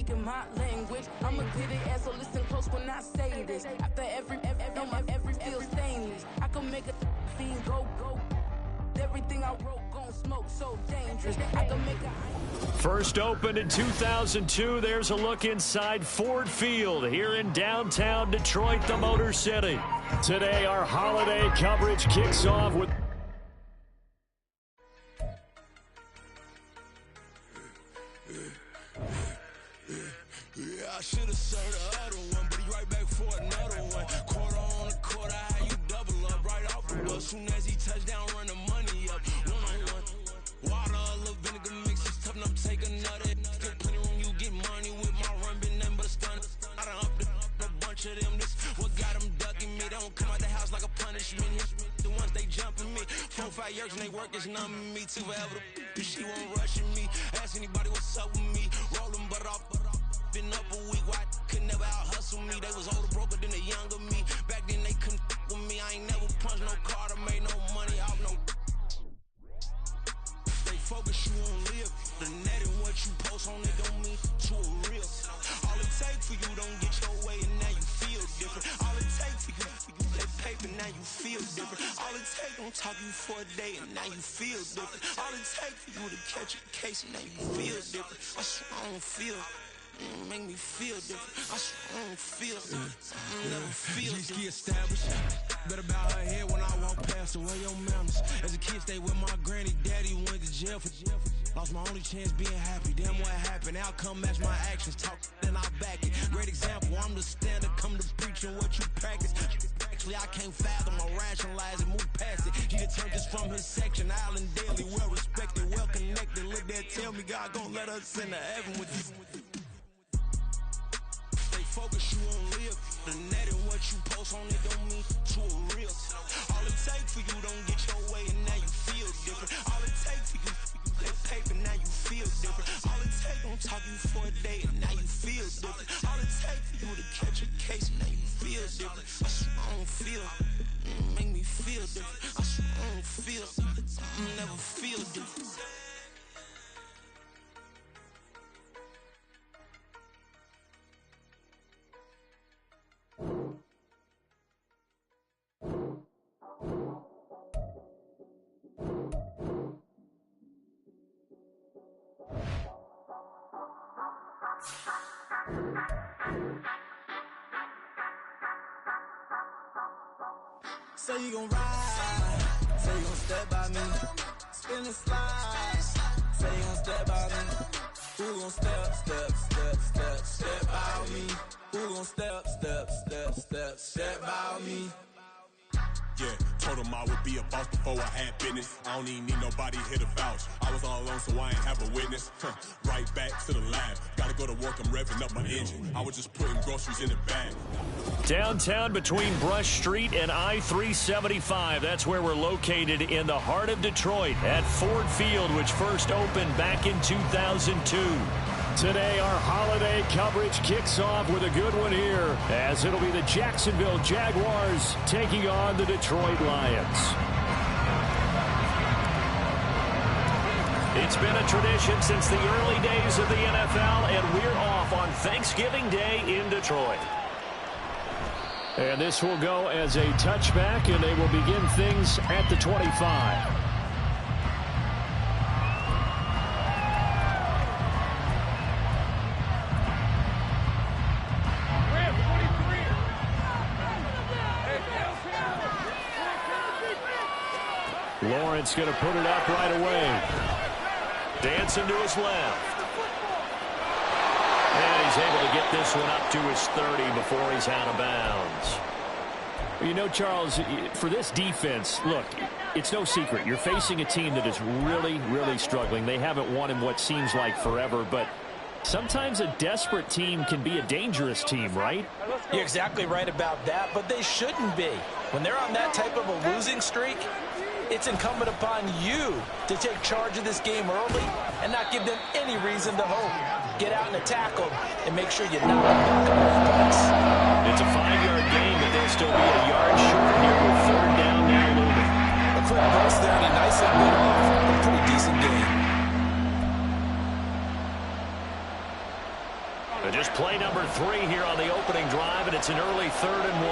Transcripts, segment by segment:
speaking my language. I'ma get it as so listen close when I say this. After every feel stainless. I can make a fiend go. Everything I wrote gon' smoke so dangerous. I can make a... First opened in 2002. There's a look inside Ford Field here in downtown Detroit, the Motor City. Today, our holiday coverage kicks off with... I should have served the other one, but he right back for another one. Quarter on the quarter, how you double up right off the bus. Soon as he touch down, run the money up. One-on-one. Water, a little vinegar mix, it's tough enough to take another. Still plenty room, you get money with my run, been nothing but a stun. I done upped a bunch of them. This what got them ducking me. They don't come out the house like a punishment. The ones they jumping me. 4-5 years and they work is numbing me too forever. She won't rushing me. Ask anybody what's up with me. Rolling butter off. Been up a week, why could never out hustle me? They was older, broker than the younger me. Back then they couldn't with me. I ain't never punched no card or made no money off no. Stay focused, you won't live. The net and what you post on it don't mean to a real. All it take for you don't get your way and now you feel different. All it take for you that paper, now you feel different. All it take don't talk you for a day and now you feel different. All it take for you to catch a case and now you feel different. I swear I don't feel. Make me feel different. I swear I don't feel. I never feel different. G-Ski established. Better bow her head when I walk past the way your manners. As a kid, stayed with my granny. Daddy went to jail for lost my only chance being happy. Damn what happened. Outcome match my actions. Talk then I back it. Great example. I'm the standard. Come to preaching what you practice. Actually, I can't fathom or rationalize and move past it. He determined just from his section. Island Daily, well respected, well connected. Look there, tell me God gon' let us into heaven with you. Focus, you won't live. The net and what you post on it don't mean to a real. All it take for you don't get your way and now you feel different. All it take for you that paper, now you feel different. All it take don't talk you for a day and now you feel different. All it take for you to catch a case and now you feel different. I swear I don't feel. Make me feel different. I swear I don't feel. I never feel different. Say you gon' ride, say you gon' step by me, spin and slide, say you gon' step by me, who gon' step by me, who gon' step by me. Yeah, told him I would be a boss before I had business. I don't even need nobody here to vouch. I was all alone, so I ain't have a witness. Right back to the lab. Gotta go to work, I'm revving up my engine. I was just putting groceries in the bag. Downtown between Brush Street and I-375. That's where we're located in the heart of Detroit at Ford Field, which first opened back in 2002. Today, our holiday coverage kicks off with a good one here, as it'll be the Jacksonville Jaguars taking on the Detroit Lions. It's been a tradition since the early days of the NFL, and we're off on Thanksgiving Day in Detroit. And this will go as a touchback, and they will begin things at the 25. Lawrence going to put it up right away. Dancing to his left. And he's able to get this one up to his 30 before he's out of bounds. You know, Charles, for this defense, look, it's no secret. You're facing a team that is really, really struggling. They haven't won in what seems like forever, but sometimes a desperate team can be a dangerous team, right? You're exactly right about that, but they shouldn't be. When they're on that type of a losing streak, it's incumbent upon you to take charge of this game early and not give them any reason to hope. Get out and attack them and make sure you knock them back on offense. It's a 5-yard gain, but they'll still be a yard short here with third down now looming. A quick burst there and he nicely lit off a pretty decent game. Just play number 3 here on the opening drive, and it's an early 3rd and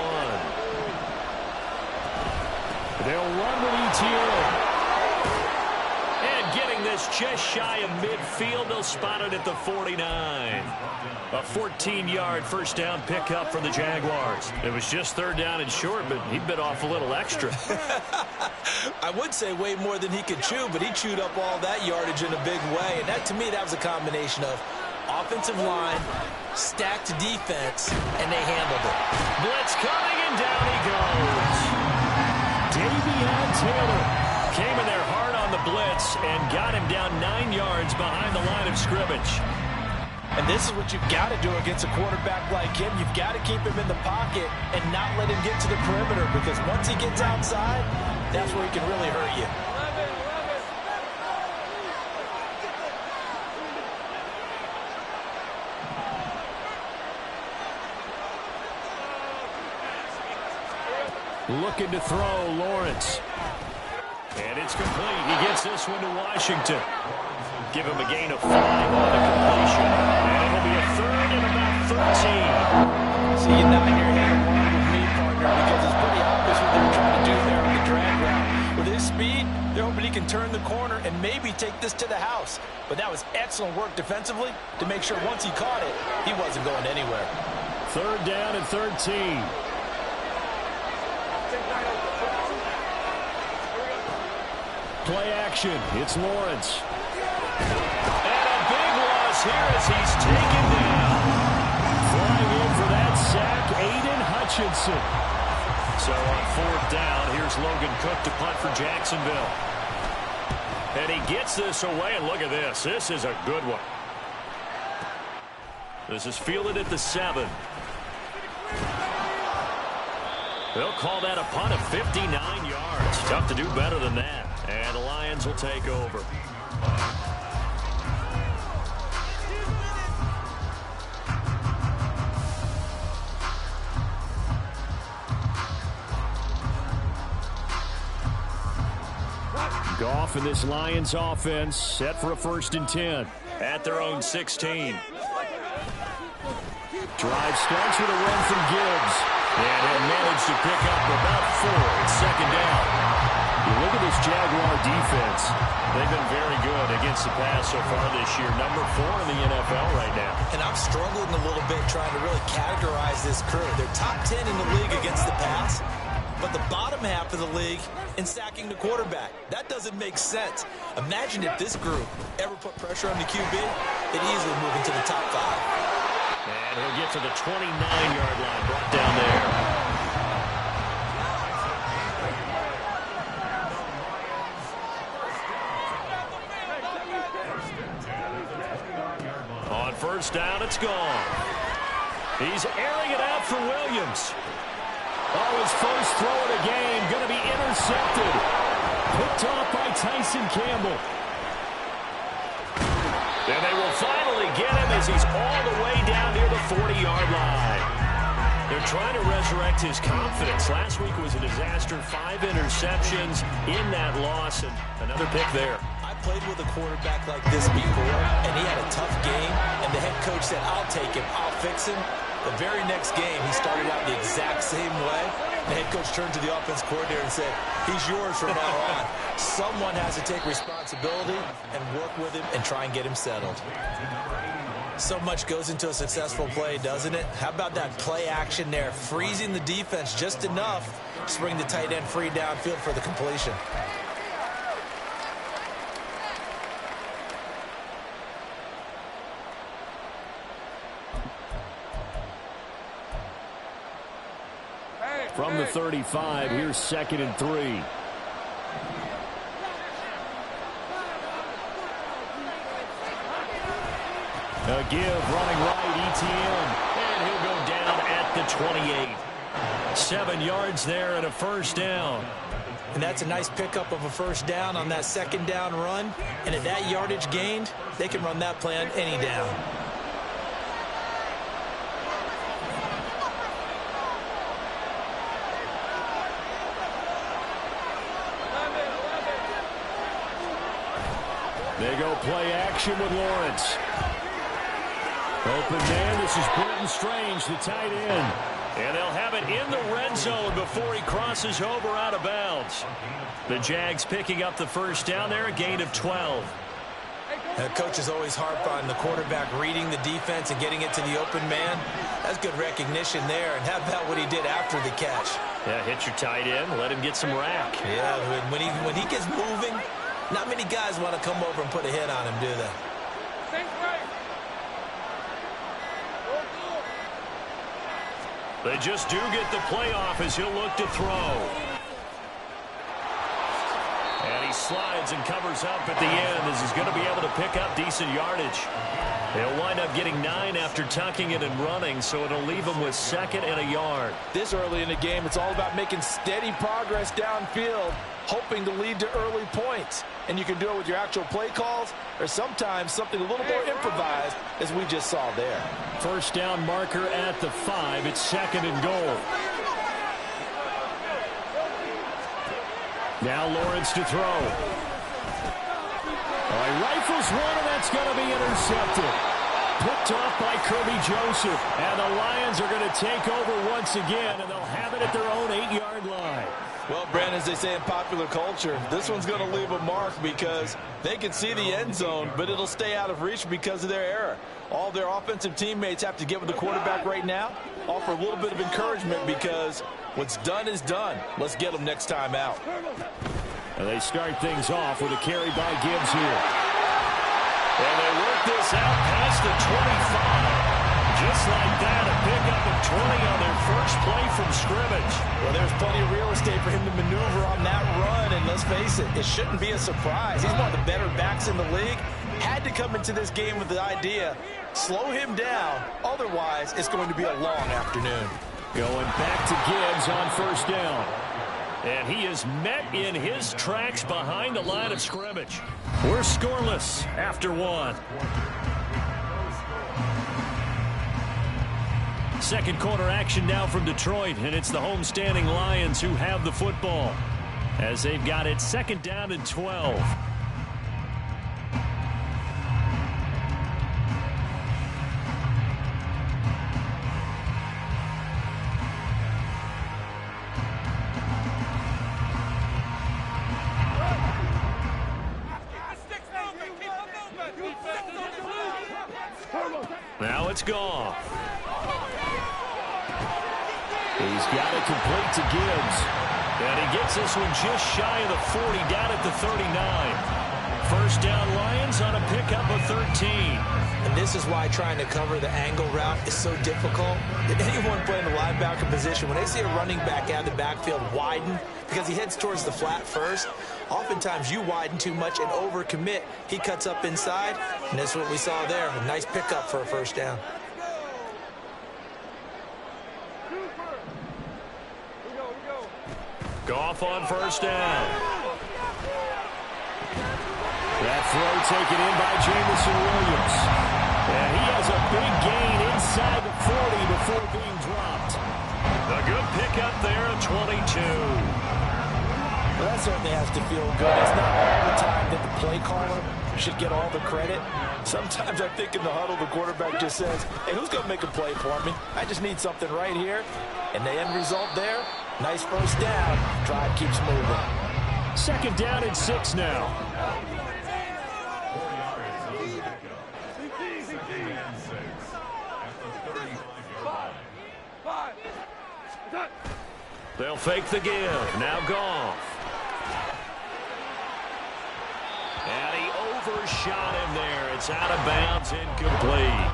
1. They'll run with ETN. And getting this just shy of midfield, they'll spot it at the 49. A 14-yard first down pickup for the Jaguars. It was just 3rd down and short, but he bit off a little extra. I would say way more than he could chew, but he chewed up all that yardage in a big way. And that, to me, that was a combination of offensive line, stacked defense, and they handled it. Blitz coming, and down he goes. Davion Taylor came in there hard on the blitz and got him down 9 yards behind the line of scrimmage. And this is what you've got to do against a quarterback like him. You've got to keep him in the pocket and not let him get to the perimeter, because once he gets outside, that's where he can really hurt you. Looking to throw, Lawrence. And it's complete. He gets this one to Washington. Give him a gain of 5 on the completion. And it'll be a 3rd and about 13. See, you're not in your head with me, partner, because it's pretty obvious what they're trying to do there on the drag route. With his speed, they're hoping he can turn the corner and maybe take this to the house. But that was excellent work defensively to make sure once he caught it, he wasn't going anywhere. 3rd down and 13. Play action. It's Lawrence. And a big loss here as he's taken down. Flying in for that sack, Aiden Hutchinson. So on 4th down, here's Logan Cook to punt for Jacksonville. And he gets this away, and look at this. This is a good one. This is fielded at the 7. They'll call that a punt of 59 yards. Tough to do better than that. And the Lions will take over. Goff and this Lions offense set for a 1st and 10 at their own 16. Drive starts with a run from Gibbs. And he'll manage to pick up about 4. It's 2nd down. You look at this Jaguar defense. They've been very good against the pass so far this year. Number 4 in the NFL right now. And I'm struggling a little bit trying to really categorize this crew. They're top 10 in the league against the pass, but the bottom half of the league in sacking the quarterback. That doesn't make sense. Imagine if this group ever put pressure on the QB, it'd easily move into the top 5. And he'll get to the 29-yard line, brought down there. On 1st down, it's gone. He's airing it out for Williams. Oh, his first throw of the game going to be intercepted. Picked off by Tyson Campbell. And they will finally get him as he's all the way down near the 40-yard line. They're trying to resurrect his confidence. Last week was a disaster. 5 interceptions in that loss, and another pick there. I played with a quarterback like this before, and he had a tough game, and the head coach said, I'll take him, I'll fix him. The very next game, he started out the exact same way. The head coach turned to the offense coordinator and said, he's yours from now on. Someone has to take responsibility and work with him and try and get him settled. So much goes into a successful play, doesn't it? How about that play action there? Freezing the defense just enough to bring the tight end free downfield for the completion. From the 35, here's 2nd and 3. A give, running right, ETN. And he'll go down at the 28. 7 yards there and a 1st down. And that's a nice pickup of a 1st down on that 2nd down run. And at that yardage gained, they can run that play on any down. They go play action with Lawrence. Open man, this is Brenton Strange, the tight end. And they'll have it in the red zone before he crosses over out of bounds. The Jags picking up the first down there, a gain of 12. Coaches always harp on the quarterback reading the defense and getting it to the open man. That's good recognition there. And how about what he did after the catch? Yeah, hit your tight end, let him get some rack. Yeah, when he gets moving, not many guys want to come over and put a hit on him, do they? They just do get the playoff as he'll look to throw. And he slides and covers up at the end as he's going to be able to pick up decent yardage. He'll wind up getting 9 after tucking it and running, so it'll leave him with 2nd and a yard. This early in the game, it's all about making steady progress downfield, hoping to lead to early points. And you can do it with your actual play calls or sometimes something a little more improvised, as we just saw there. First down marker at the 5. It's 2nd and goal. Now Lawrence to throw. He rifles one, and that's going to be intercepted. Picked off by Kirby Joseph. And the Lions are going to take over once again, and they'll have it at their own 8-yard line. Well, Brandon, as they say in popular culture, this one's going to leave a mark because they can see the end zone, but it'll stay out of reach because of their error. All their offensive teammates have to get with the quarterback right now, offer a little bit of encouragement because what's done is done. Let's get them next time out. And they start things off with a carry by Gibbs here. And they work this out past the 25. Just like that, a pickup of 20 on their first play from scrimmage. Well, there's plenty of real estate for him to maneuver on that run, and let's face it, it shouldn't be a surprise. He's one of the better backs in the league. Had to come into this game with the idea, slow him down, otherwise it's going to be a long afternoon. Going back to Gibbs on first down. And he is met in his tracks behind the line of scrimmage. We're scoreless after 1. Second quarter action now from Detroit, and it's the homestanding Lions who have the football as they've got it 2nd down and 12. Now it's gone. He's got it complete to Gibbs. And he gets this one just shy of the 40, down at the 39. First down Lions on a pickup of 13. And this is why trying to cover the angle route is so difficult. Anyone playing the linebacker position, when they see a running back out of the backfield widen, because he heads towards the flat first, oftentimes you widen too much and overcommit. He cuts up inside, and that's what we saw there. A nice pickup for a first down. Goff on first down. That throw taken in by Jameson Williams. And he has a big gain inside the 40 before being dropped. A good pickup there at 22. Well, that certainly has to feel good. It's not all the time that the play caller should get all the credit. Sometimes I think in the huddle, the quarterback just says, hey, who's going to make a play for me? I just need something right here. And the end result there, nice first down. Drive keeps moving. 2nd down and 6 now. They'll fake the give. Now Goff. And he overshot him there. It's out of bounds, incomplete.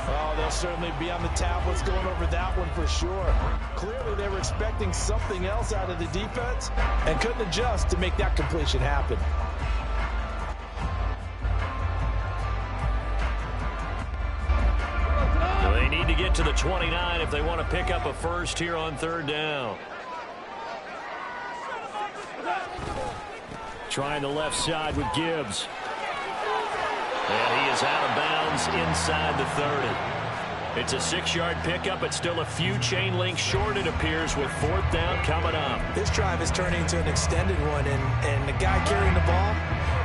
Oh, they'll certainly be on the tablets going over that one for sure. Clearly they were expecting something else out of the defense and couldn't adjust to make that completion happen. They need to get to the 29 if they want to pick up a first here on 3rd down. Trying the left side with Gibbs. And he is out of bounds inside the 30. It's a 6-yard pickup, but still a few chain links short, it appears, with 4th down coming up. This drive is turning into an extended one, and the guy carrying the ball,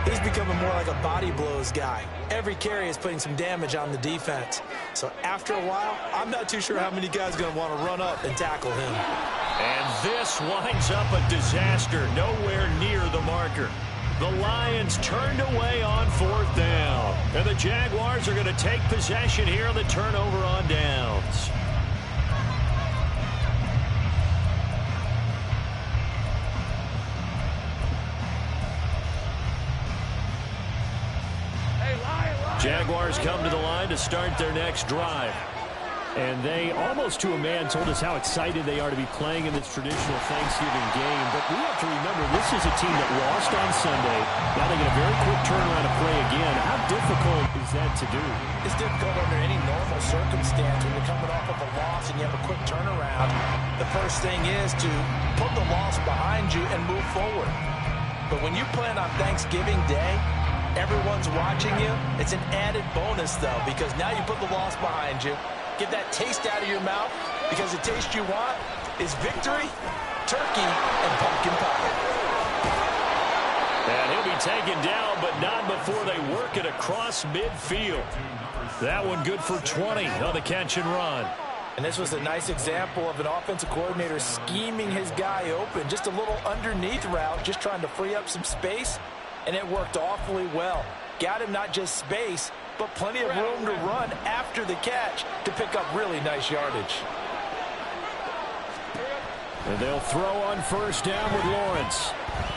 He's becoming more like a body blows guy. Every carry is putting some damage on the defense. So after a while, I'm not too sure how many guys are going to want to run up and tackle him. And this winds up a disaster, nowhere near the marker. The Lions turned away on 4th down. And the Jaguars are going to take possession here on the turnover on downs. Jaguars come to the line to start their next drive. And they, almost to a man, told us how excited they are to be playing in this traditional Thanksgiving game. But we have to remember, this is a team that lost on Sunday. Now they get a very quick turnaround to play again. How difficult is that to do? It's difficult under any normal circumstance when you're coming off of a loss and you have a quick turnaround. The first thing is to put the loss behind you and move forward. But when you plan on Thanksgiving Day, everyone's watching you. It's an added bonus, though, because now you put the loss behind you. Get that taste out of your mouth, because the taste you want is victory, turkey, and pumpkin pie. And he'll be taken down, but not before they work it across midfield. That one good for 20 on the catch and run. And this was a nice example of an offensive coordinator scheming his guy open. Just a little underneath route, just trying to free up some space, and it worked awfully well. Got him not just space, but plenty of room to run after the catch to pick up really nice yardage. And they'll throw on 1st down with Lawrence.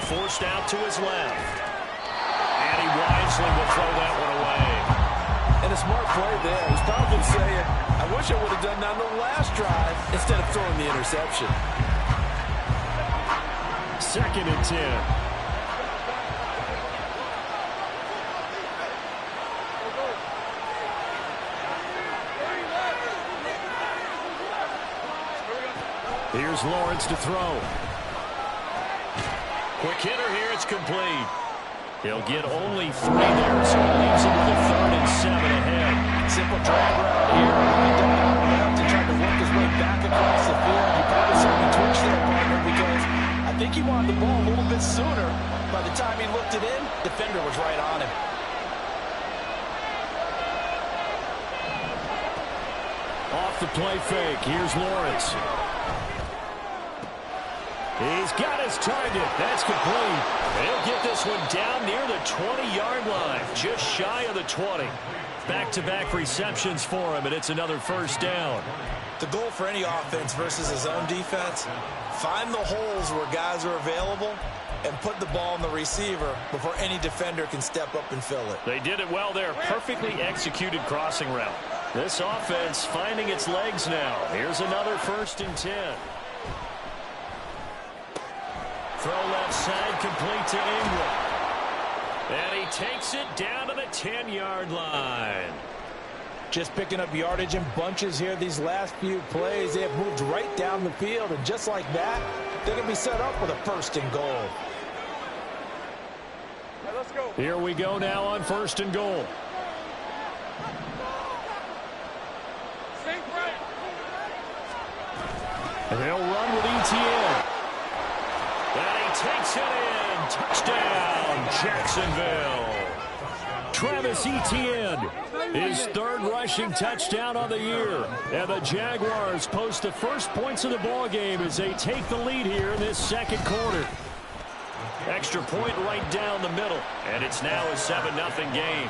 Forced out to his left. And he wisely will throw that one away. And a smart play there. He's probably saying, I wish I would have done that on the last drive instead of throwing the interception. 2nd and 10. Here's Lawrence to throw. Quick hitter here, it's complete. He'll get only 3 there, so it leaves him with a 3rd and 7 ahead. Simple drag route here. He dug out left and tried to work his way back across the field. He probably certainly twitched there, partner, because I think he wanted the ball a little bit sooner. By the time he looked it in, defender was right on him. Off the play fake, here's Lawrence. He's got his target. That's complete. He'll get this one down near the 20-yard line, just shy of the 20. Back-to-back receptions for him, and it's another 1st down. The goal for any offense versus his own defense, find the holes where guys are available and put the ball in the receiver before any defender can step up and fill it. They did it well there. Perfectly executed crossing route. This offense finding its legs now. Here's another 1st and 10. Throw left side, complete to Ingram. And he takes it down to the 10-yard line. Just picking up yardage in bunches here these last few plays. They have moved right down the field, and just like that, they're going to be set up with a 1st and goal. Right, let's go. Here we go now on 1st and goal. Sink right. And they'll run with ETN. And he takes it in. Touchdown, Jacksonville. Travis Etienne, his 3rd rushing touchdown on the year. And the Jaguars post the first points of the ball game as they take the lead here in this 2nd quarter. Extra point right down the middle. And it's now a 7-0 game.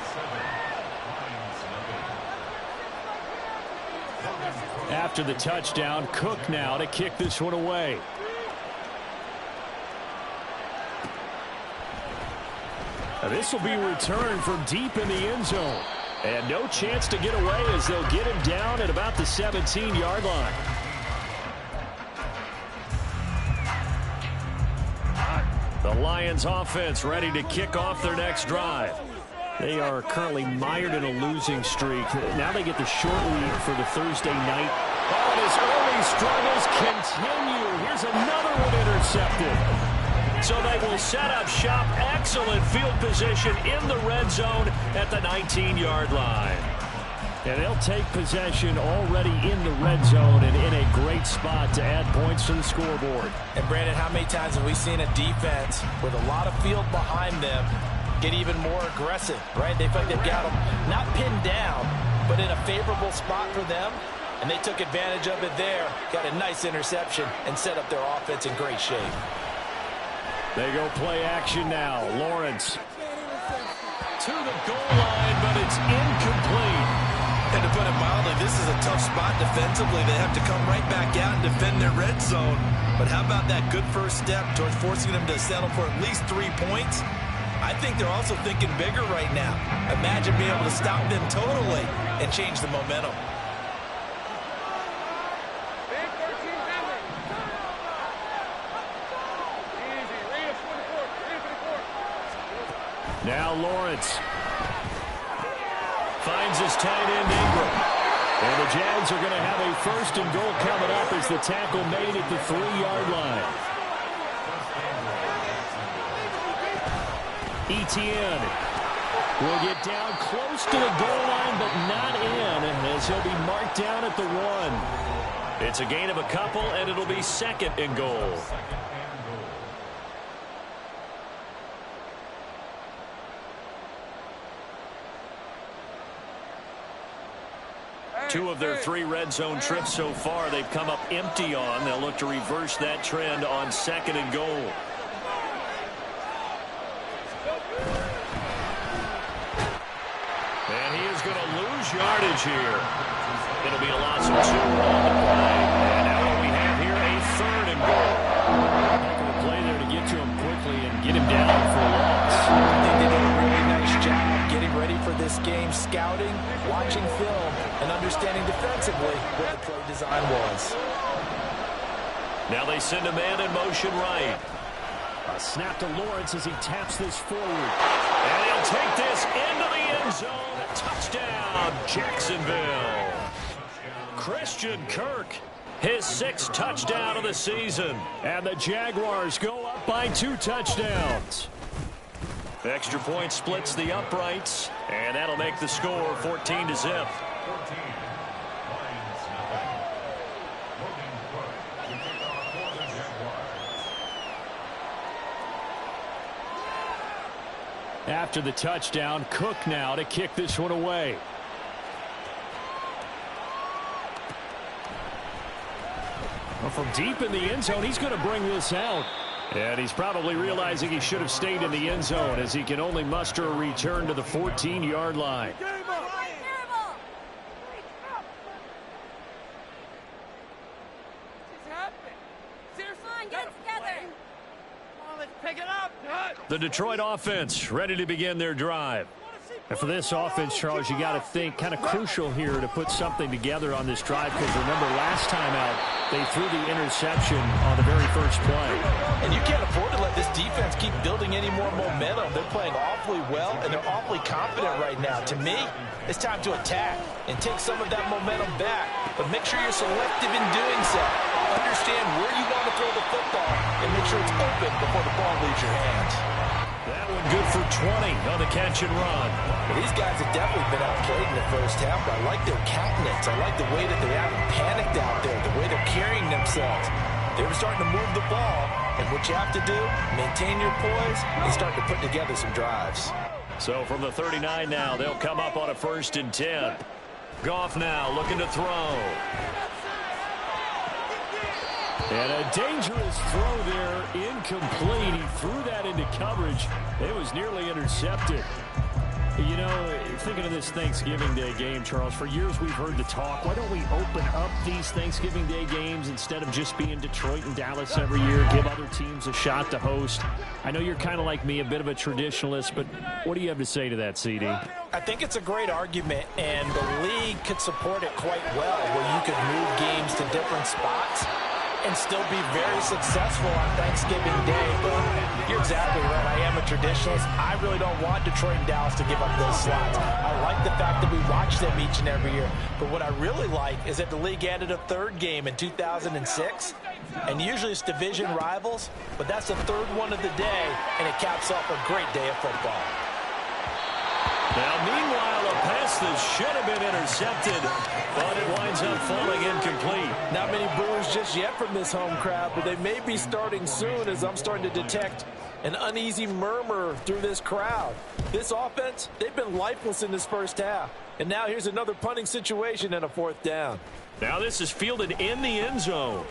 After the touchdown, Cook now to kick this one away. This will be returned from deep in the end zone. And no chance to get away as they'll get him down at about the 17-yard line. The Lions offense ready to kick off their next drive. They are currently mired in a losing streak. Now they get the short lead for the Thursday night. Oh, and his early struggles continue. Here's another one intercepted. So they will set up shop. Excellent field position in the red zone at the 19-yard line. And they'll take possession already in the red zone and in a great spot to add points to the scoreboard. And, Brandon, how many times have we seen a defense with a lot of field behind them get even more aggressive, right? They feel like they've got them not pinned down, but in a favorable spot for them, and they took advantage of it there. Got a nice interception and set up their offense in great shape. They go play action now. Lawrence to the goal line, but it's incomplete. And to put it mildly, this is a tough spot defensively. They have to come right back out and defend their red zone. But how about that good first step towards forcing them to settle for at least 3 points? I think they're also thinking bigger right now. Imagine being able to stop them totally and change the momentum. Now Lawrence finds his tight end Ingram. And the Jags are going to have a 1st and goal coming up as the tackle made at the 3-yard line. Etienne will get down close to the goal line, but not in, as he'll be marked down at the 1. It's a gain of a couple, and it'll be 2nd and goal. Two of their 3 red zone trips so far, they've come up empty on. They'll look to reverse that trend on 2nd and goal. And he is going to lose yardage here. It'll be a loss of 2 on the play. And now what we have here, a 3rd and goal. Heck of a play there to get to him quickly and get him down for a loss. I think they did a really nice job getting ready for this game, scouting, watching film, and understanding defensively what the play design was. Now they send a man in motion right. A snap to Lawrence as he taps this forward. And he'll take this into the end zone. Touchdown, Jacksonville. Christian Kirk, his 6th touchdown of the season. And the Jaguars go up by 2 touchdowns. Extra point splits the uprights, and that'll make the score 14-0. After the touchdown, Cook now to kick this one away. Well, from deep in the end zone, he's going to bring this out. And he's probably realizing he should have stayed in the end zone as he can only muster a return to the 14-yard line. The Detroit offense ready to begin their drive. And for this offense, Charles, you got to think kind of crucial here to put something together on this drive, because remember last time out they threw the interception on the very first play. And you can't afford to let this defense keep building any more momentum. They're playing awfully well, and they're awfully confident right now. To me, it's time to attack and take some of that momentum back, but make sure you're selective in doing so. Understand where you want to throw the football and make sure it's open before the ball leaves your hands. That one good for 20 on the catch and run. Well, these guys have definitely been outplayed in the first half, but I like their countenance. I like the way that they haven't panicked out there, the way they're carrying themselves. They're starting to move the ball, and what you have to do, maintain your poise and start to put together some drives. So from the 39 now, they'll come up on a 1st and 10. Goff now looking to throw. And a dangerous throw there, incomplete. He threw that into coverage. It was nearly intercepted. You know, thinking of this Thanksgiving Day game, Charles, for years we've heard the talk, why don't we open up these Thanksgiving Day games instead of just being Detroit and Dallas every year, give other teams a shot to host? I know you're kind of like me, a bit of a traditionalist, but what do you have to say to that, CD? I think it's a great argument, and the league could support it quite well, where you could move games to different spots and still be very successful on Thanksgiving Day. But you're exactly right. I am a traditionalist. I really don't want Detroit and Dallas to give up those slots. I like the fact that we watch them each and every year. But what I really like is that the league added a 3rd game in 2006. And usually it's division rivals, but that's the 3rd one of the day, and it caps off a great day of football. Now, meanwhile, a pass that should have been intercepted, but it winds up falling incomplete. Not many boos just yet from this home crowd, but they may be starting soon as I'm starting to detect an uneasy murmur through this crowd. This offense, they've been lifeless in this first half. And now here's another punting situation and a 4th down. Now this is fielded in the end zone.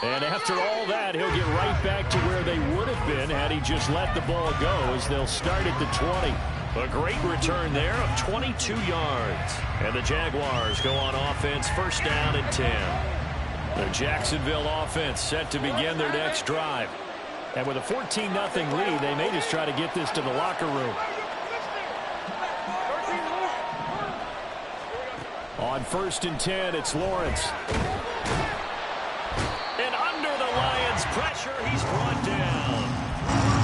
And after all that, he'll get right back to where they would have been had he just let the ball go, as they'll start at the 20. A great return there of 22 yards. And the Jaguars go on offense, 1st down and 10. The Jacksonville offense set to begin their next drive. And with a 14-0 lead, they may just try to get this to the locker room. On 1st and 10, it's Lawrence. And under the Lions' pressure, he's brought down.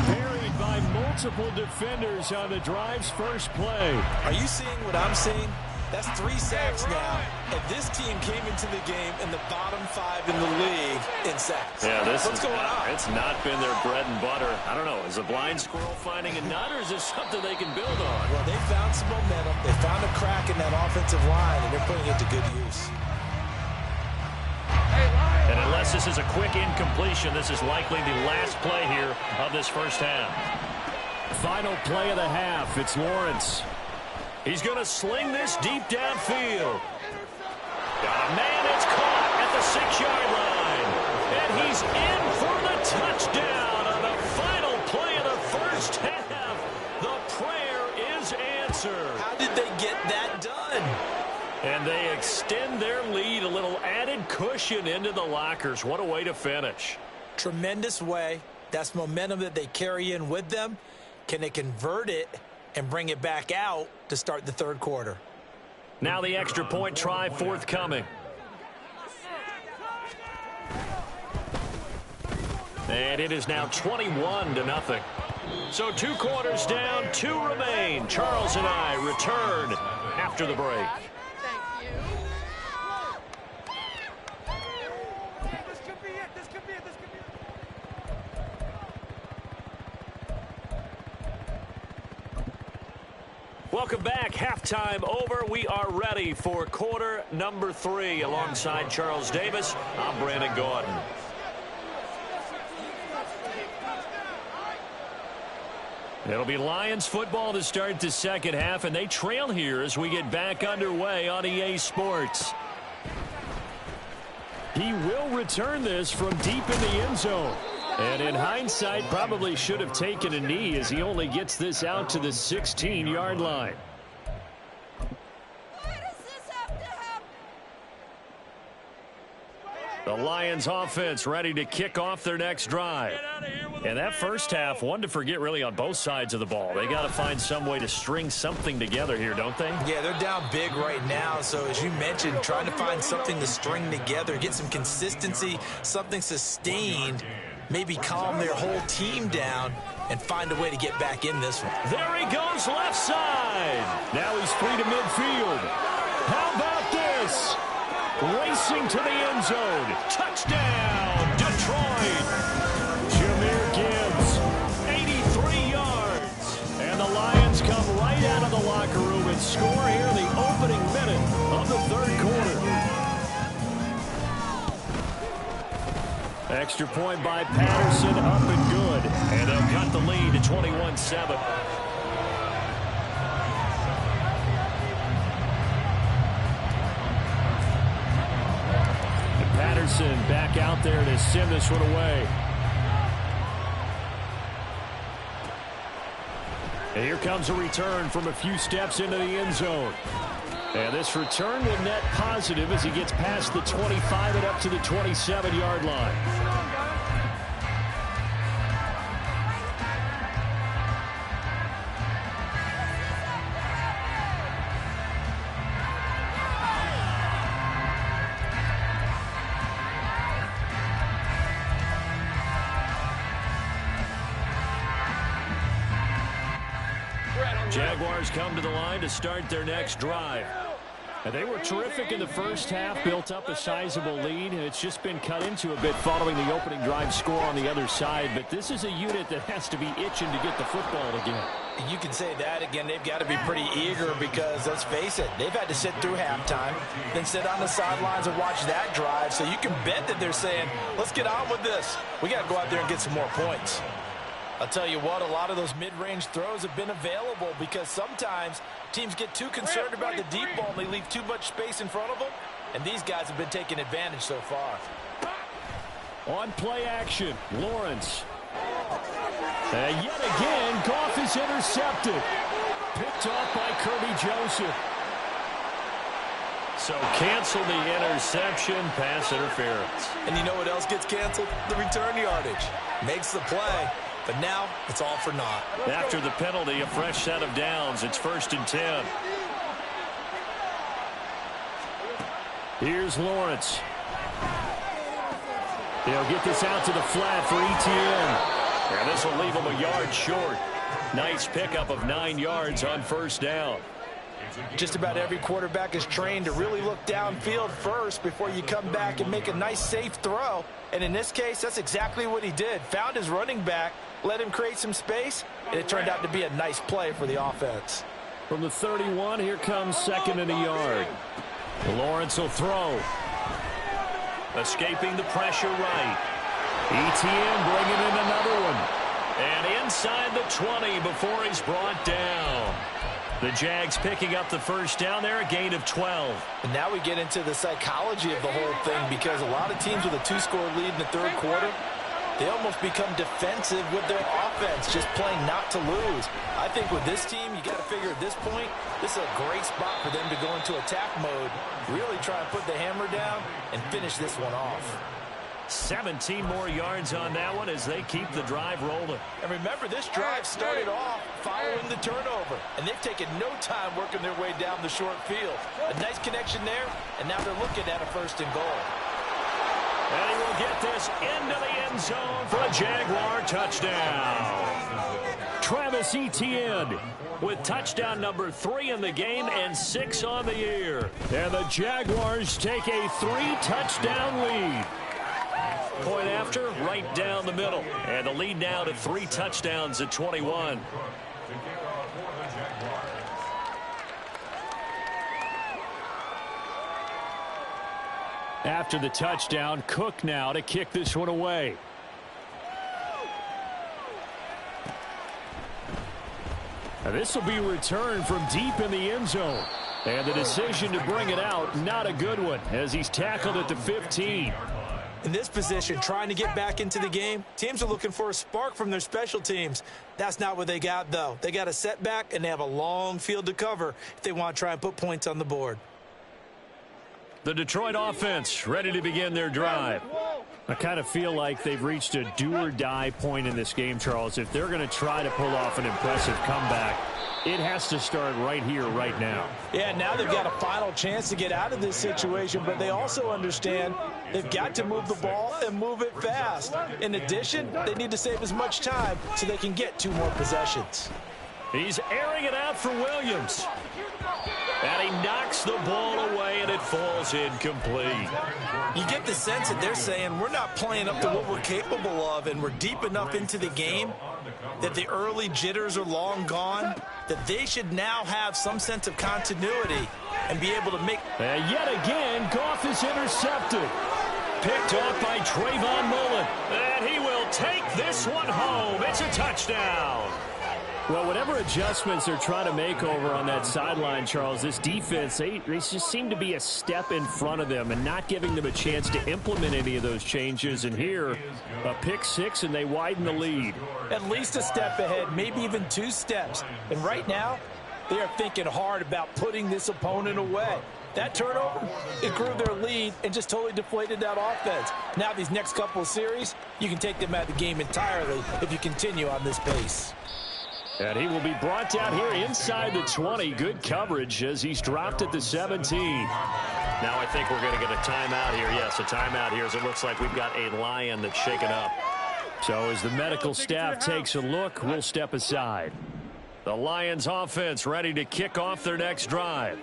Buried by multiple defenders on the drive's first play. Are you seeing what I'm seeing? That's 3 sacks now, and this team came into the game in the bottom 5 in the league in sacks. Yeah, What's going on? It's not been their bread and butter. I don't know. Is a blind squirrel finding a nut, or is this something they can build on? Well, they found some momentum. They found a crack in that offensive line, and they're putting it to good use. And unless this is a quick incompletion, this is likely the last play here of this first half. Final play of the half. It's Lawrence. He's going to sling this deep downfield. Got a man that's caught at the 6-yard line. And he's in for the touchdown on the final play of the first half. The prayer is answered. How did they get that done? And they extend their lead, a little added cushion into the lockers. What a way to finish. Tremendous way. That's momentum that they carry in with them. Can they convert it and bring it back out to start the 3rd quarter? Now the extra point try forthcoming. And it is now 21-0. So 2 quarters down, 2 remain. Charles and I return after the break. Welcome back. Halftime over. We are ready for quarter number 3. Alongside Charles Davis, I'm Brandon Gordon. It'll be Lions football to start the second half, and they trail here as we get back underway on EA Sports. He will return this from deep in the end zone. And in hindsight, probably should have taken a knee as he only gets this out to the 16-yard line. The Lions offense ready to kick off their next drive. And that first half, one to forget really on both sides of the ball. They got to find some way to string something together here, don't they? Yeah, they're down big right now. So as you mentioned, trying to find something to string together, get some consistency, something sustained, maybe calm their whole team down and find a way to get back in this one. There he goes left side. Now he's free to midfield. How about this? Racing to the end zone. Touchdown, Detroit. Jahmyr Gibbs, 83 yards. and the Lions come right out of the locker room and score here in the opening minute of the 3rd quarter. Extra point by Patterson, up and good. And they'll cut the lead to 21-7. Patterson back out there to send this one away. And here comes a return from a few steps into the end zone. And this return will net positive as he gets past the 25 and up to the 27-yard line. Jaguars come to the line to start their next drive. And they were terrific in the first half, built up a sizable lead, and it's just been cut into a bit following the opening drive score on the other side. But this is a unit that has to be itching to get the football again. You can say that again. They've got to be pretty eager because, let's face it, they've had to sit through halftime, then sit on the sidelines and watch that drive. So you can bet that they're saying, let's get on with this. We got to go out there and get some more points. I'll tell you what, a lot of those mid-range throws have been available because sometimes teams get too concerned about the deep ball and they leave too much space in front of them. And these guys have been taking advantage so far. On play action, Lawrence. And yet again, Goff is intercepted. Picked off by Kirby Joseph. So cancel the interception, pass interference. And you know what else gets canceled? The return yardage. Makes the play, but now it's all for naught. After the penalty, a fresh set of downs. It's 1st and 10. Here's Lawrence. They'll get this out to the flat for ETN. And this will leave him a yard short. Nice pickup of 9 yards on 1st down. Just about every quarterback is trained to really look downfield first before you come back and make a nice, safe throw. And in this case, that's exactly what he did. Found his running back, let him create some space, and it turned out to be a nice play for the offense. From the 31, here comes 2nd and a yard. Lawrence will throw. Escaping the pressure right. ETN bringing in another one. And inside the 20 before he's brought down. The Jags picking up the 1st down there, a gain of 12. And now we get into the psychology of the whole thing because a lot of teams with a 2-score lead in the 3rd quarter, they almost become defensive with their offense, just playing not to lose. I think with this team, you got to figure at this point, this is a great spot for them to go into attack mode, really try and put the hammer down and finish this one off. 17 more yards on that one as they keep the drive rolling. And remember, this drive started off following the turnover, and they've taken no time working their way down the short field. A nice connection there, and now they're looking at a 1st and goal. And he will get this into the end zone for a Jaguar touchdown. Travis Etienne with touchdown number 3 in the game and 6 on the year. And the Jaguars take a 3-touchdown lead. Point after, right down the middle. And the lead now to 3 touchdowns at 21. After the touchdown, Cook now to kick this one away. Now this will be returned from deep in the end zone. And the decision to bring it out, not a good one, as he's tackled at the 15. In this position, trying to get back into the game, teams are looking for a spark from their special teams. That's not what they got, though. They got a setback, and they have a long field to cover if they want to try and put points on the board. The Detroit offense ready to begin their drive. I kind of feel like they've reached a do-or-die point in this game, Charles. If they're going to try to pull off an impressive comeback, it has to start right here, right now. Yeah, now they've got a final chance to get out of this situation, but they also understand they've got to move the ball and move it fast. In addition, they need to save as much time so they can get 2 more possessions. He's airing it out for Williams. And he knocks the ball away, and it falls incomplete. You get the sense that they're saying we're not playing up to what we're capable of, and we're deep enough into the game that the early jitters are long gone, that they should now have some sense of continuity and be able to make... And yet again, Goff is intercepted. Picked off by Trayvon Mullen. And he will take this one home. It's a touchdown. Well, whatever adjustments they're trying to make over on that sideline, Charles, this defense, they just seem to be a step in front of them and not giving them a chance to implement any of those changes. And here, a pick 6, and they widen the lead. At least a step ahead, maybe even 2 steps. And right now, they are thinking hard about putting this opponent away. That turnover, it grew their lead and just totally deflated that offense. Now these next couple of series, you can take them out of the game entirely if you continue on this pace. And he will be brought down here inside the 20. Good coverage as he's dropped at the 17. Now I think we're going to get a timeout here. Yes, a timeout here as it looks like we've got a Lion that's shaken up. So as the medical staff takes a look, we'll step aside. The Lions offense ready to kick off their next drive.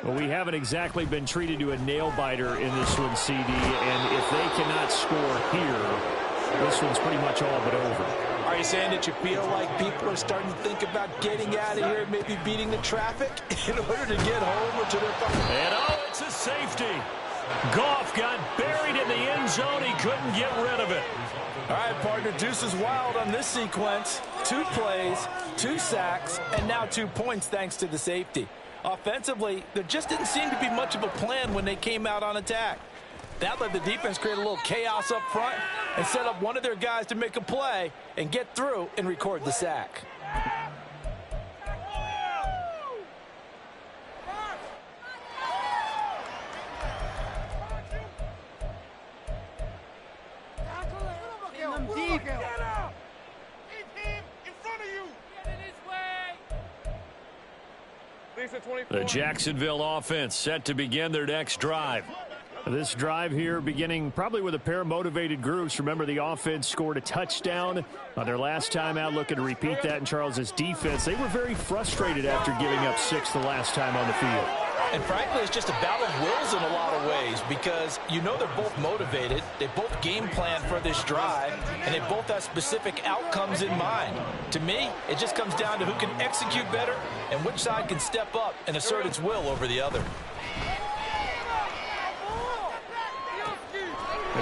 Well, we haven't exactly been treated to a nail-biter in this one, CD. And if they cannot score here, this one's pretty much all but over. All Are you saying that you feel like people are starting to think about getting out of here, maybe beating the traffic in order to get home or to their phone? And it's a safety. Goff got buried in the end zone. He couldn't get rid of it. All right, partner, deuce is wild on this sequence. 2 plays, 2 sacks, and now 2 points thanks to the safety. Offensively, there just didn't seem to be much of a plan when they came out on attack. That let the defense create a little chaos up front and set up one of their guys to make a play and get through and record the sack. The Jacksonville offense set to begin their next drive. This drive here beginning probably with a pair of motivated groups. Remember, the offense scored a touchdown on their last time out, looking to repeat that in Charles's defense. They were very frustrated after giving up 6 the last time on the field. And frankly, it's just a battle of wills in a lot of ways because you know they're both motivated, they both game plan for this drive, and they both have specific outcomes in mind. To me, it just comes down to who can execute better and which side can step up and assert its will over the other.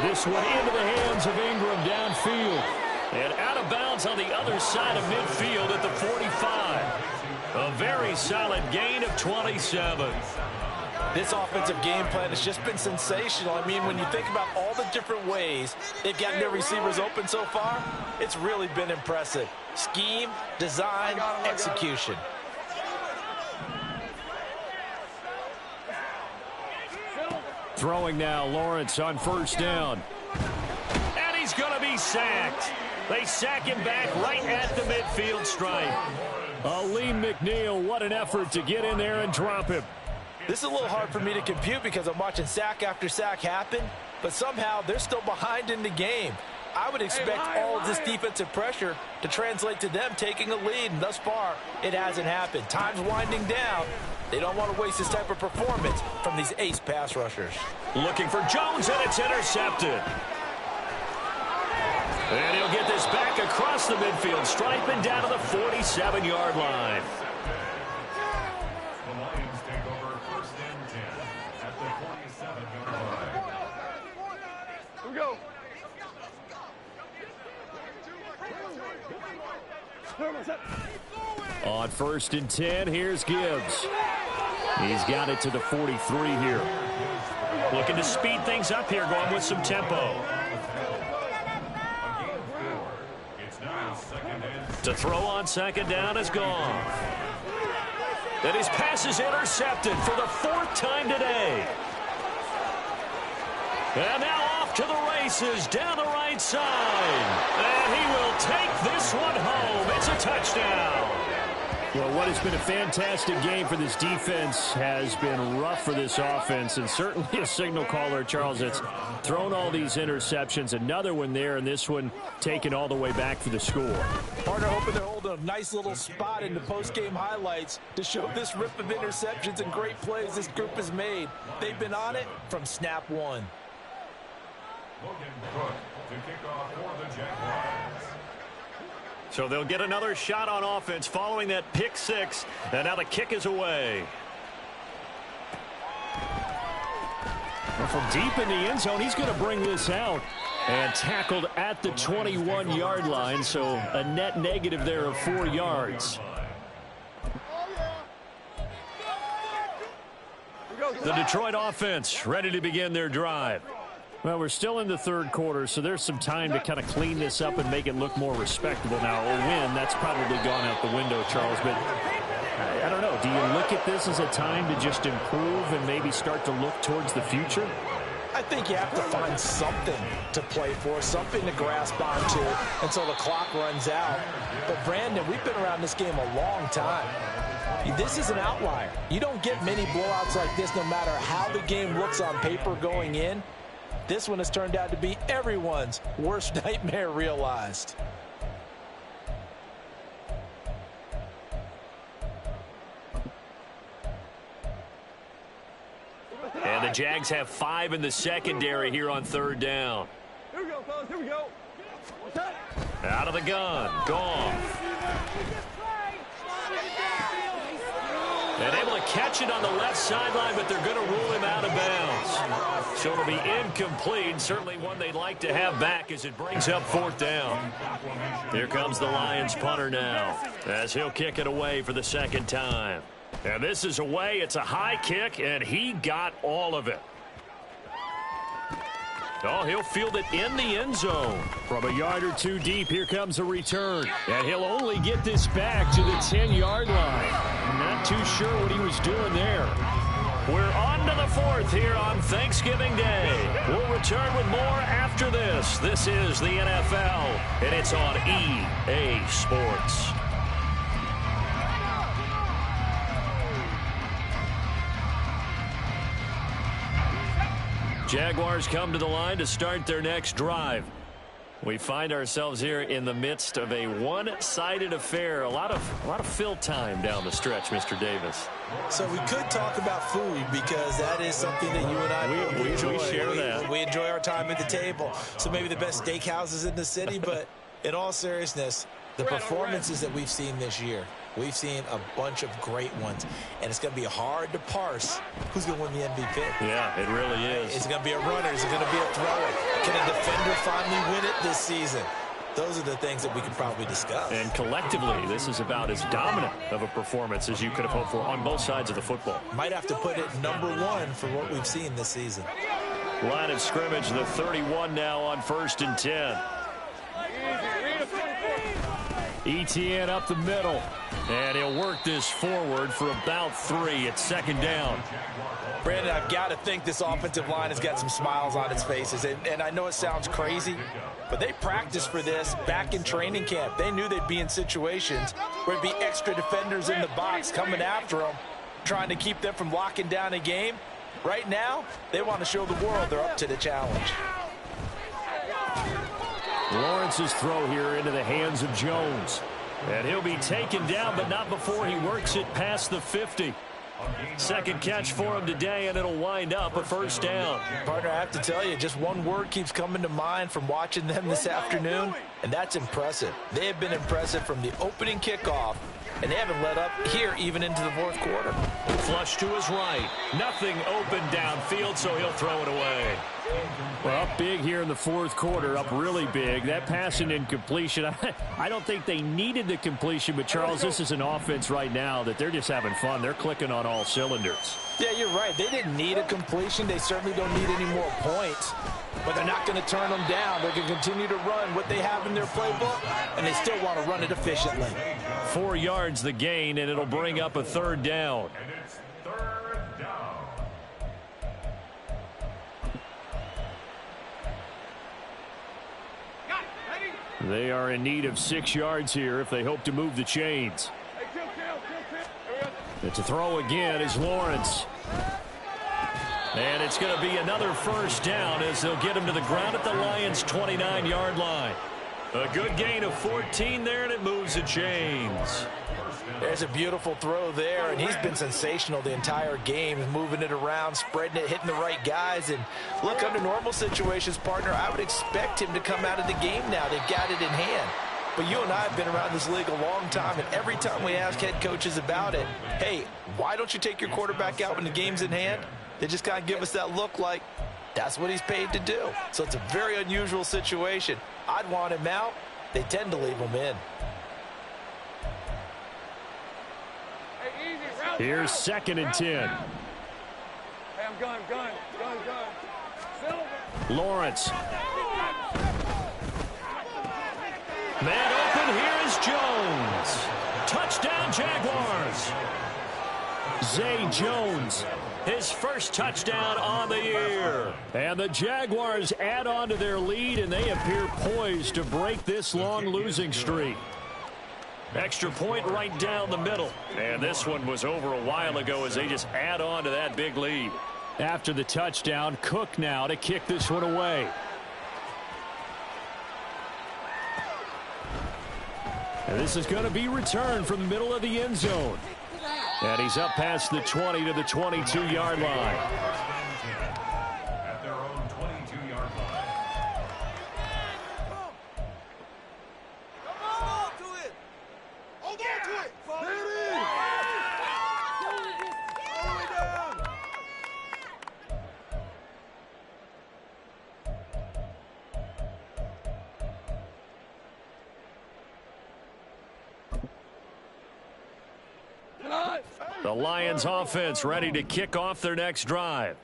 This one into the hands of Ingram downfield. And out of bounds on the other side of midfield at the 45. A very solid gain of 27. This offensive game plan has just been sensational. I mean, when you think about all the different ways they've gotten their receivers open so far, it's really been impressive. Scheme, design, execution. Throwing now, Lawrence on first down. And he's going to be sacked. They sack him back right at the midfield stripe. Aleem McNeil, what an effort to get in there and drop him. This is a little hard for me to compute because I'm watching sack after sack happen, but somehow they're still behind in the game. I would expect all of this defensive pressure to translate to them taking a lead, and thus far, it hasn't happened. Time's winding down. They don't want to waste this type of performance from these ace pass rushers. Looking for Jones, and it's intercepted. And he'll get this back across the midfield stripe and down to the 47-yard line. The Lions take over 1st and 10 at the 47-yard line. Here we go. On 1st and 10, here's Gibbs. He's got it to the 43 here. Looking to speed things up here, going with some tempo. To throw on 2nd down is gone. And his pass is intercepted for the 4th time today. And now off to the races down the right side. And he will take this one home. It's a touchdown. Well, what has been a fantastic game for this defense has been rough for this offense, and certainly a signal caller, Charles, that's thrown all these interceptions. Another one there, and this one taken all the way back for the score. Partner hoping they're holding a nice little spot in the post-game highlights to show this rip of interceptions and great plays this group has made. They've been on it from snap one. Logan Cook to kick off for the Jaguars. So they'll get another shot on offense following that pick 6. And now the kick is away. Well, from deep in the end zone, he's going to bring this out. And tackled at the 21-yard line, so a net negative there of 4 yards. The Detroit offense ready to begin their drive. Well, we're still in the 3rd quarter, so there's some time to kind of clean this up and make it look more respectable. Now, a win, that's probably gone out the window, Charles, but I don't know. Do you look at this as a time to just improve and maybe start to look towards the future? I think you have to find something to play for, something to grasp onto until the clock runs out. But, Brandon, we've been around this game a long time. This is an outlier. You don't get many blowouts like this no matter how the game looks on paper going in. This one has turned out to be everyone's worst nightmare realized. And the Jags have 5 in the secondary here on 3rd down. Here we go, fellas. Here we go. What's that? Out of the gun. Goff. And able to catch it on the left sideline, but they're going to rule him out of bounds. So it'll be incomplete. Certainly one they'd like to have back as it brings up 4th down. Here comes the Lions punter now as he'll kick it away for the 2nd time. And this is away. It's a high kick, and he got all of it. Oh, he'll field it in the end zone. From a yard or 2 deep, here comes a return. And he'll only get this back to the 10-yard line. Not too sure what he was doing there. We're on to the 4th here on Thanksgiving Day. We'll return with more after this. This is the NFL, and it's on EA Sports. Jaguars come to the line to start their next drive. We find ourselves here in the midst of a one-sided affair. A lot of fill time down the stretch, Mr. Davis. So we could talk about food because that is something that you and I enjoy. We share that. We enjoy our time at the table. So maybe the best steakhouses in the city, but in all seriousness, the performances that we've seen this year, we've seen a bunch of great ones, and it's going to be hard to parse who's going to win the MVP. Yeah, it really is. Is it going to be a runner? Is it going to be a thrower? Can a defender finally win it this season? Those are the things that we could probably discuss. And collectively, this is about as dominant of a performance as you could have hoped for on both sides of the football. Might have to put it #1 for what we've seen this season. Line of scrimmage, the 31 now on 1st and 10. ETN up the middle. And he'll work this forward for about 3 at 2nd down. Brandon, I've got to think this offensive line has got some smiles on its faces. And I know it sounds crazy, but they practiced for this back in training camp. They knew they'd be in situations where it'd be extra defenders in the box coming after them, trying to keep them from locking down a game. Right now, they want to show the world they're up to the challenge. Lawrence's throw here into the hands of Jones. And he'll be taken down, but not before he works it past the 50. Second catch for him today, and it'll wind up a 1st down. Partner, I have to tell you, just one word keeps coming to mind from watching them this afternoon, and that's impressive. They have been impressive from the opening kickoff, and they haven't let up here even into the 4th quarter. Flush to his right. Nothing open downfield, so he'll throw it away. Well, up big here in the 4th quarter, up really big. That passing incompletion, I don't think they needed the completion, but Charles, this is an offense right now that they're just having fun. They're clicking on all cylinders. Yeah, you're right. They didn't need a completion. They certainly don't need any more points, but they're not going to turn them down. They're going to continue to run what they have in their playbook, and they still want to run it efficiently. 4 yards the gain, and it'll bring up a 3rd down. And it's 3rd down. They are in need of 6 yards here if they hope to move the chains. And to throw again is Lawrence. And it's going to be another 1st down as they'll get him to the ground at the Lions' 29-yard line. A good gain of 14 there, and it moves the chains. There's a beautiful throw there, and he's been sensational the entire game, moving it around, spreading it, hitting the right guys. And look, under normal situations, partner, I would expect him to come out of the game now. They've got it in hand. But you and I have been around this league a long time, and every time we ask head coaches about it, hey, why don't you take your quarterback out when the game's in hand? They just kind of give us that look like that's what he's paid to do. So it's a very unusual situation. I'd want him out. They tend to leave him in. Here's 2nd and 10. Hey, I'm gun. Lawrence. Man open, here is Jones. Touchdown, Jaguars. Zay Jones. His 1st touchdown on the year. And the Jaguars add on to their lead, and they appear poised to break this long losing streak. Extra point right down the middle. And this one was over a while ago as they just add on to that big lead. After the touchdown, Cook now to kick this one away. And this is going to be returned from the middle of the end zone. And he's up past the 20 to the 22-yard line. At their own 22-yard line. The Lions offense ready to kick off their next drive.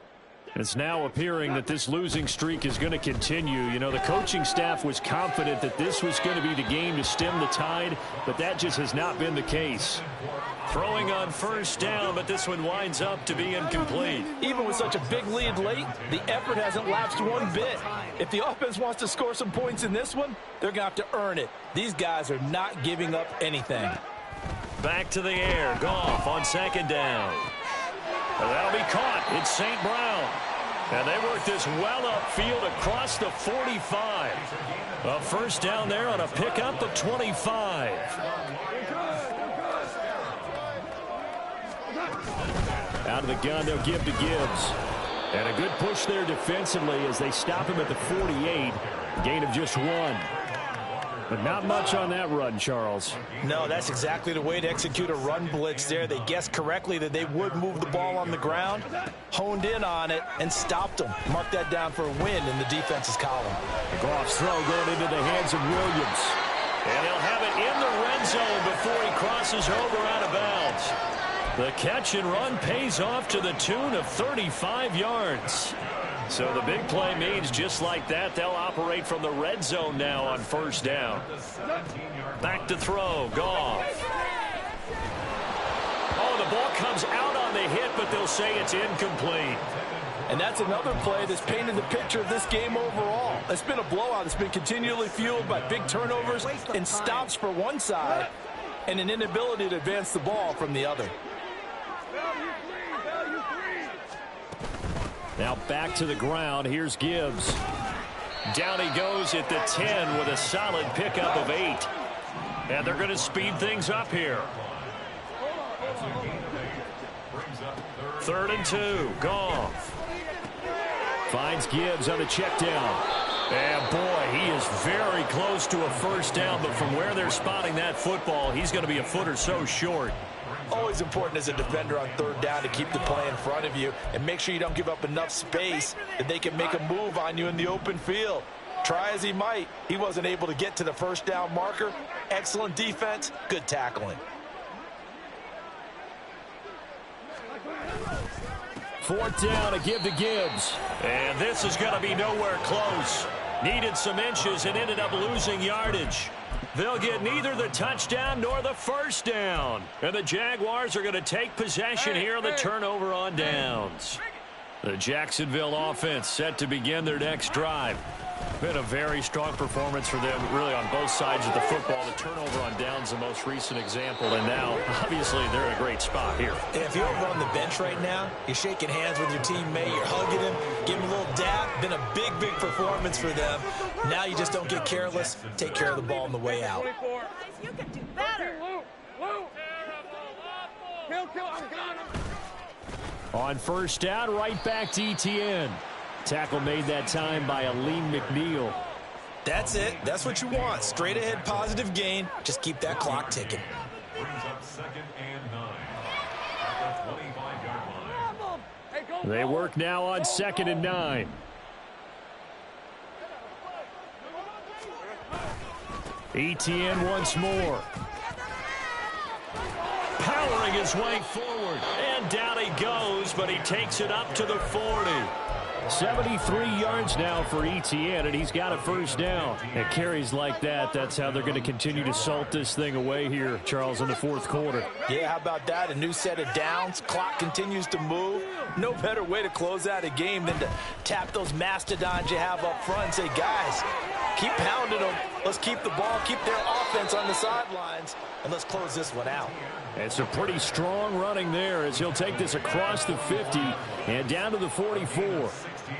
It's now appearing that this losing streak is going to continue. You know, the coaching staff was confident that this was going to be the game to stem the tide, but that just has not been the case. Throwing on first down, but this one winds up to be incomplete. Even with such a big lead late, the effort hasn't lapsed one bit. If the offense wants to score some points in this one, they're going to have to earn it. These guys are not giving up anything. Back to the air. Goff on second down. Well, that'll be caught. It's St. Brown. And they work this well upfield across the 45. A first down there on a pickup of 25. Out of the gun, they'll give to Gibbs. And a good push there defensively as they stop him at the 48. Gain of just 1. But not much on that run, Charles. No, that's exactly the way to execute a run blitz there. They guessed correctly that they would move the ball on the ground, honed in on it, and stopped them. Mark that down for a win in the defense's column. Goff's throw going into the hands of Williams. And he'll have it in the red zone before he crosses over out of bounds. The catch and run pays off to the tune of 35 yards. So the big play means just like that, they'll operate from the red zone now on first down. Back to throw, Goff. Oh, the ball comes out on the hit, but they'll say it's incomplete. And that's another play that's painted the picture of this game overall. It's been a blowout. It's been continually fueled by big turnovers and stops for one side and an inability to advance the ball from the other. Now back to the ground. Here's Gibbs. Down he goes at the 10 with a solid pickup of 8. And they're going to speed things up here. 3rd and 2. Goff. Finds Gibbs on the check down. And boy, he is very close to a first down. But from where they're spotting that football, he's going to be a foot or so short. Always important as a defender on 3rd down to keep the play in front of you and make sure you don't give up enough space that they can make a move on you in the open field. Try as he might, he wasn't able to get to the first down marker. Excellent defense, good tackling. 4th down to give to Gibbs. And this is going to be nowhere close. Needed some inches and ended up losing yardage. They'll get neither the touchdown nor the first down. And the Jaguars are going to take possession here on the turnover on downs. The Jacksonville offense set to begin their next drive. Been a very strong performance for them, really, on both sides of the football. The turnover on downs, the most recent example, and now, obviously, they're in a great spot here. And if you're over on the bench right now, you're shaking hands with your teammate, you're hugging him, giving him a little dap. Been a big, big performance for them. Now you just don't get careless. Take care of the ball on the way out. You can do better. On first down, right back to Etienne. Tackle made that time by Aleem McNeil. That's it. That's what you want. Straight ahead, positive gain. Just keep that clock ticking. Brings up 2nd and 9. At the 25-yard line. They work now on 2nd and 9. Etienne once more. Powering his way forward. And down he goes, but he takes it up to the 40. 73 yards now for Etienne, and he's got a first down. And carries like that, that's how they're going to continue to salt this thing away here, Charles, in the 4th quarter. Yeah, how about that? A new set of downs. Clock continues to move. No better way to close out a game than to tap those mastodons you have up front and say, guys, keep pounding them. Let's keep the ball, keep their offense on the sidelines, and let's close this one out. It's a pretty strong running there as he'll take this across the 50 and down to the 44.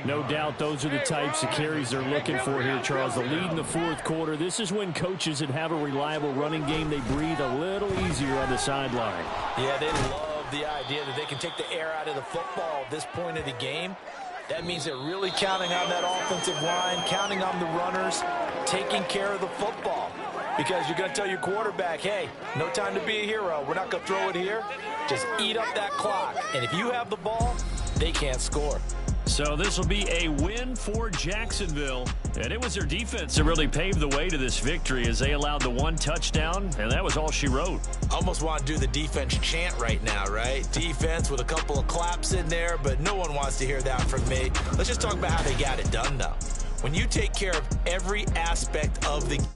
No doubt those are the types of carries they're looking for here, Charles. The lead in the 4th quarter. This is when coaches that have a reliable running game, they breathe a little easier on the sideline. Yeah, they love the idea that they can take the air out of the football at this point of the game. That means they're really counting on that offensive line, counting on the runners, taking care of the football. Because you're going to tell your quarterback, hey, no time to be a hero. We're not going to throw it here. Just eat up that clock. And if you have the ball, they can't score. So this will be a win for Jacksonville. And it was their defense that really paved the way to this victory as they allowed the one touchdown, and that was all she wrote. Almost want to do the defense chant right now, right? Defense with a couple of claps in there, but no one wants to hear that from me. Let's just talk about how they got it done, though. When you take care of every aspect of the game,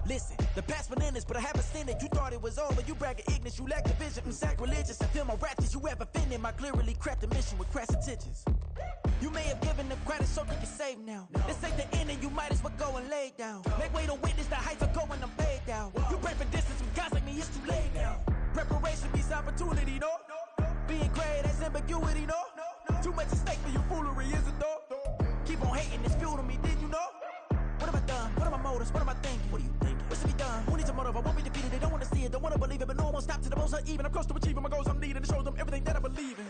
Listen, the past bananas, but I haven't seen it. You thought it was over, you bragging ignorance, you lack the vision. I'm sacrilegious, I feel my raptures, you ever offended my clearly crafted mission with crass intentions. You may have given them credit so they can save now. This ain't the end and you might as well go and lay down. Make way to witness the heights of going, I'm paid down. You pray for distance with guys like me, it's too late now. Preparation beats opportunity, no? Being great, that's ambiguity, no? Too much at stake for your foolery, is it though? Keep on hating, it's fuel to me, did you know? What have I done? What are my motives? What am I thinking? What are you thinking? What's to be done? Who needs a motive? I won't be defeated. They don't want to see it, don't want to believe it, but no one will stop to the most uneven. I'm close to achieving my goals. I'm needing to show them everything that I believe in.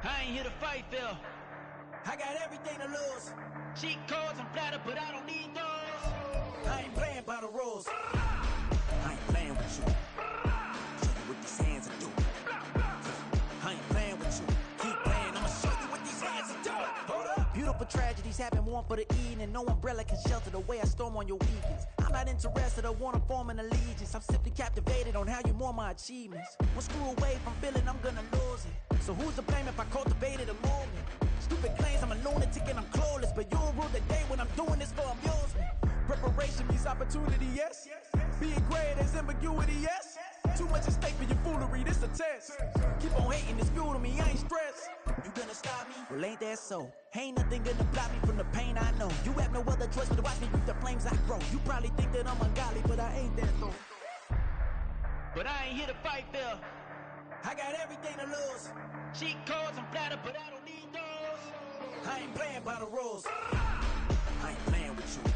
I ain't here to fight, Phil. I got everything to lose. Cheat codes and flatter, but I don't need those. I ain't playing by the rules. I ain't playing with you. Show you what these hands are doing. I ain't playing with you. Keep playing, I'ma show you what these hands are doing. Hold up. Beautiful tragedies happen, one for the evening. No umbrella can shelter the way I storm on your weekends. I'm not interested, I wanna form an allegiance. I'm simply captivated on how you more my achievements. One screw away from feeling I'm gonna lose it. So who's to blame if I cultivated a movement? Stupid claims I'm a lunatic and I'm clueless, but you'll rule the day when I'm doing this for amusement. Preparation means opportunity, yes. Being great is ambiguity, yes. Too much at stake for your foolery, this a test. Keep on hating, it's fuel to me, I ain't stressed. You gonna stop me? Well, ain't that so? Ain't nothing gonna block me from the pain I know. You have no other choice but to watch me reap the flames I grow. You probably think that I'm ungodly, but I ain't that though. But I ain't here to fight, Phil. I got everything to lose. Cheat codes and flatter, but I don't need those. I ain't playing by the rules. I ain't playing with you.